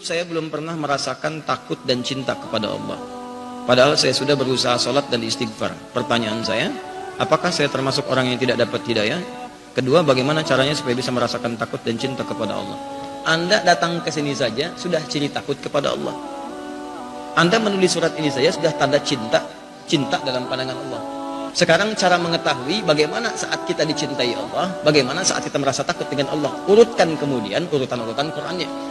hidup saya belum pernah merasakan takut dan cinta kepada Allah. Padahal saya sudah berusaha sholat dan istighfar. Pertanyaan saya, apakah saya termasuk orang yang tidak dapat hidayah? Kedua, bagaimana caranya supaya bisa merasakan takut dan cinta kepada Allah? Anda datang ke sini saja sudah ciri takut kepada Allah. Anda menulis surat ini saja sudah tanda cinta dalam pandangan Allah. Sekarang cara mengetahui bagaimana saat kita dicintai Allah, bagaimana saat kita merasa takut dengan Allah. Urutkan kemudian urutan-urutan Qur'annya.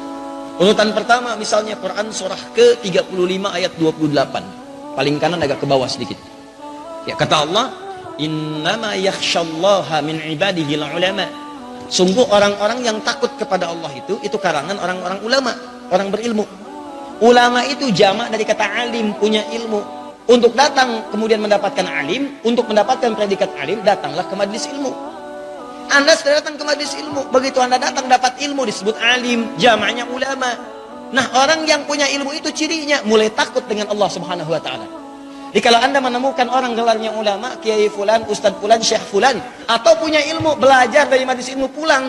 Urutan pertama misalnya Quran surah ke-35 ayat 28. Paling kanan agak ke bawah sedikit. Ya, kata Allah, innama yakhsyallaha min ibadihi ulama. Sungguh orang-orang yang takut kepada Allah itu karangan orang-orang ulama, orang berilmu. Ulama itu jamak dari kata alim, punya ilmu. Untuk datang kemudian mendapatkan alim, untuk mendapatkan predikat alim, datanglah ke majlis ilmu. Anda sudah datang ke majlis ilmu, begitu Anda datang dapat ilmu disebut alim, jamaknya ulama. Nah, orang yang punya ilmu itu cirinya mulai takut dengan Allah Subhanahu wa taala. Jadi kalau Anda menemukan orang gelarnya ulama, kiai fulan, ustadz fulan, syekh fulan, atau punya ilmu, belajar dari majlis ilmu, pulang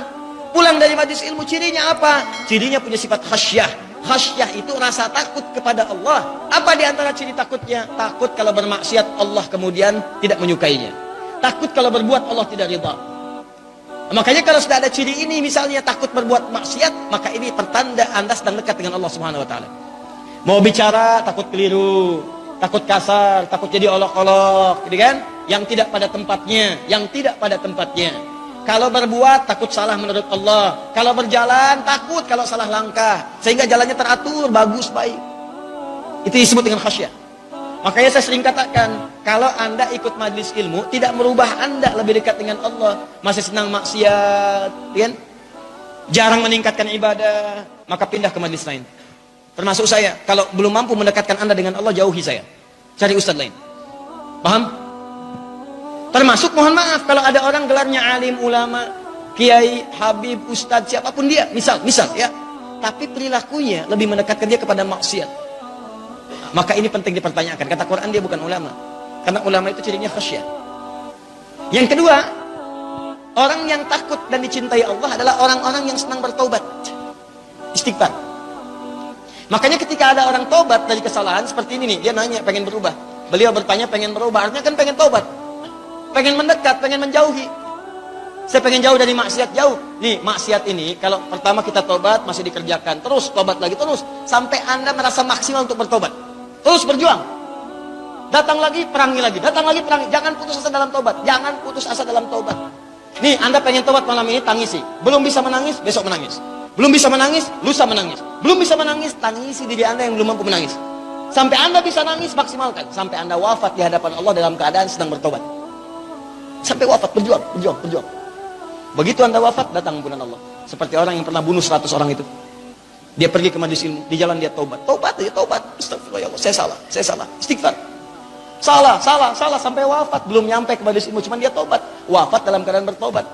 dari majlis ilmu, cirinya apa? Cirinya punya sifat khasyah. Khasyah itu rasa takut kepada Allah. Apa di antara ciri takutnya? Takut kalau bermaksiat Allah kemudian tidak menyukainya. Takut kalau berbuat Allah tidak ridha. Makanya kalau sudah ada ciri ini, misalnya takut berbuat maksiat, maka ini pertanda Anda sedang dekat dengan Allah Subhanahu wa taala. Mau bicara takut keliru, takut kasar, takut jadi olok-olok, gitu kan? Yang tidak pada tempatnya, Kalau berbuat takut salah menurut Allah. Kalau berjalan takut kalau salah langkah, sehingga jalannya teratur, bagus, baik. Itu disebut dengan khasyah. Makanya saya sering katakan, kalau Anda ikut majlis ilmu, tidak merubah Anda lebih dekat dengan Allah. Masih senang maksiat, kan? Jarang meningkatkan ibadah, maka pindah ke majlis lain. Termasuk saya, kalau belum mampu mendekatkan Anda dengan Allah, jauhi saya. Cari ustadz lain. Paham? Termasuk, mohon maaf, kalau ada orang gelarnya alim, ulama, kiai, habib, ustadz, siapapun dia, misal ya. Tapi perilakunya lebih mendekatkan dia kepada maksiat. Maka ini penting dipertanyakan. Kata Quran dia bukan ulama. Karena ulama itu cirinya khasyah. Yang kedua, orang yang takut dan dicintai Allah adalah orang-orang yang senang bertaubat. Istighfar. Makanya ketika ada orang taubat dari kesalahan seperti ini nih, dia nanya pengen berubah. Beliau bertanya pengen berubah, artinya kan pengen taubat. Pengen mendekat, pengen menjauhi. Saya pengen jauh dari maksiat, jauh. Nih, maksiat ini kalau pertama kita taubat masih dikerjakan, terus taubat lagi, terus sampai Anda merasa maksimal untuk bertobat. Terus berjuang. Datang lagi, perangi lagi. Datang lagi, perangi. Jangan putus asa dalam taubat. Jangan putus asa dalam taubat. Nih, Anda pengen taubat malam ini, tangisi. Belum bisa menangis, besok menangis. Belum bisa menangis, lusa menangis. Belum bisa menangis, tangisi diri Anda yang belum mampu menangis. Sampai Anda bisa nangis, maksimalkan. Sampai Anda wafat di hadapan Allah dalam keadaan sedang bertobat. Sampai wafat, berjuang. Begitu Anda wafat, datang ampunan Allah. Seperti orang yang pernah bunuh 100 orang itu. Dia pergi ke majlis ilmu, di jalan dia taubat. Taubat. Astagfirullah, saya salah. Istighfar. Salah sampai wafat, belum nyampe ke majlis ilmu, cuman dia taubat. Wafat dalam keadaan bertaubat.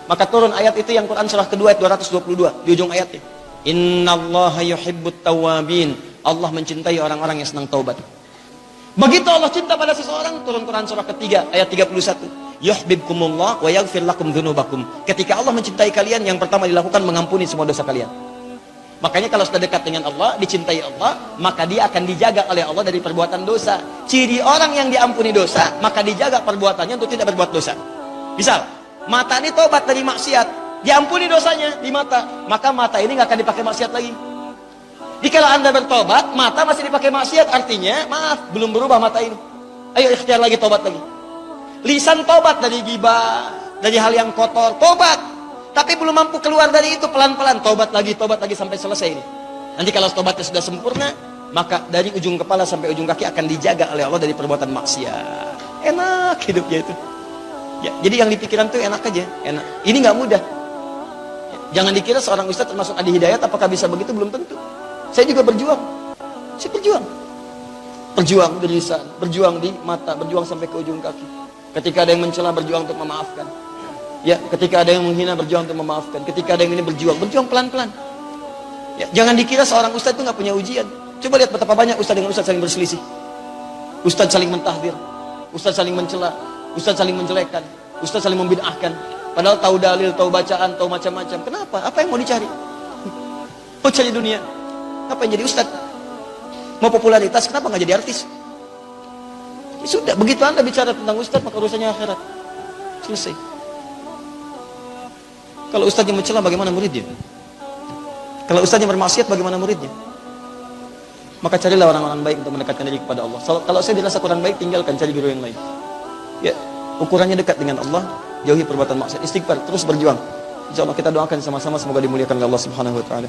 Maka turun ayat itu yang Quran surah kedua ayat 222 di ujung ayatnya. Innallaha yuhibbut tawwabin. Allah mencintai orang-orang yang senang taubat. Begitu Allah cinta pada seseorang, turun Quran surah ketiga ayat 31. Yuhibbukumullah wa yaghfir lakum dzunubakum. Ketika Allah mencintai kalian, yang pertama dilakukan mengampuni semua dosa kalian. Makanya kalau sudah dekat dengan Allah, dicintai Allah, maka dia akan dijaga oleh Allah dari perbuatan dosa. Ciri orang yang diampuni dosa, maka dijaga perbuatannya untuk tidak berbuat dosa. Misal, mata ini tobat dari maksiat, diampuni dosanya di mata, maka mata ini nggak akan dipakai maksiat lagi. Jadi kalau Anda bertobat, mata masih dipakai maksiat, artinya maaf, belum berubah mata ini. Ayo ikhtiar lagi, tobat lagi. Lisan tobat dari ghibah, dari hal yang kotor, tobat. Tapi belum mampu keluar dari itu, pelan-pelan tobat lagi sampai selesai ini. Nanti kalau tobatnya sudah sempurna, maka dari ujung kepala sampai ujung kaki akan dijaga oleh Allah dari perbuatan maksiat. Enak hidupnya itu. Ya, jadi yang dipikiran tuh enak aja, enak. Ini nggak mudah. Ya, jangan dikira seorang ustadz termasuk ahli hidayat, apakah bisa begitu? Belum tentu. Saya juga berjuang. Berjuang di lisan, berjuang di mata, berjuang sampai ke ujung kaki. Ketika ada yang mencela, berjuang untuk memaafkan. Ya, ketika ada yang menghina, berjuang untuk memaafkan. Ketika ada yang ini, berjuang pelan-pelan. Ya, jangan dikira seorang ustadz itu nggak punya ujian. Coba lihat betapa banyak ustadz dengan ustadz saling berselisih. Ustadz saling mentahdir, ustadz saling mencela, ustadz saling menjelekkan, ustadz saling membid'ahkan. Padahal tahu dalil, tahu bacaan, tahu macam-macam. Kenapa? Apa yang mau dicari? Mau cari dunia. Ngapain jadi ustaz? Mau popularitas, kenapa nggak jadi artis? Ya sudah, begitu Anda bicara tentang ustaz, maka urusannya akhirat. Selesai. Kalau ustaznya mencela, bagaimana muridnya? Kalau ustaznya bermaksiat, bagaimana muridnya? Maka carilah orang-orang baik untuk mendekatkan diri kepada Allah. Kalau saya dirasa kurang baik, tinggalkan, cari guru yang lain. Ya, ukurannya dekat dengan Allah, jauhi perbuatan maksiat, istighfar, terus berjuang. Insyaallah kita doakan sama-sama semoga dimuliakan oleh Allah Subhanahu wa taala.